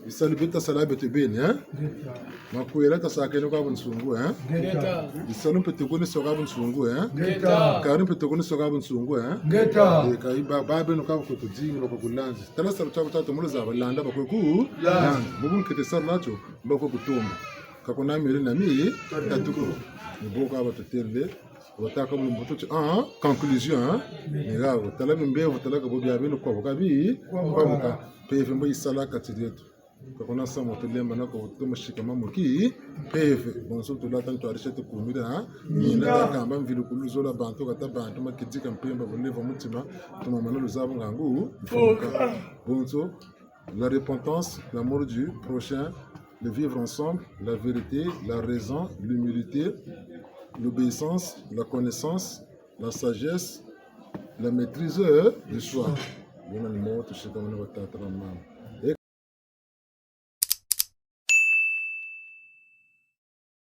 Bisali beta salabe tebeni Makuela tasakene kwa bunsungu Geta. Bisali petekone soga bunsungu Geta. Karim petekone soga bunsungu Geta. Kai babe no kabo kutujingi no kulanzi Tala salu chabo tatu mulo za balanda bakwe ku Mubun kete sar nacho bakwe kutumba Kakona mire na mi tatuko Mboka aba tutirele Vota comme le moto en conclusion ni ga votala mbe votala ka bobi abino kwa bokabi kwa boka PV mbo isala katidetu kakona sa moto lemba na ko to mashika mamuki PV bon so to latan to arishete kumira ni na kamba mvilu kuluzola bantu kata bantu makidika mpemba boneva mutima to mamana luzabo ngangu bon so la repentance, l'amour du prochain, le vivre ensemble, la vérité, la raison, l'humilité, l'obéissance, la connaissance, la sagesse, la maîtrise du soi.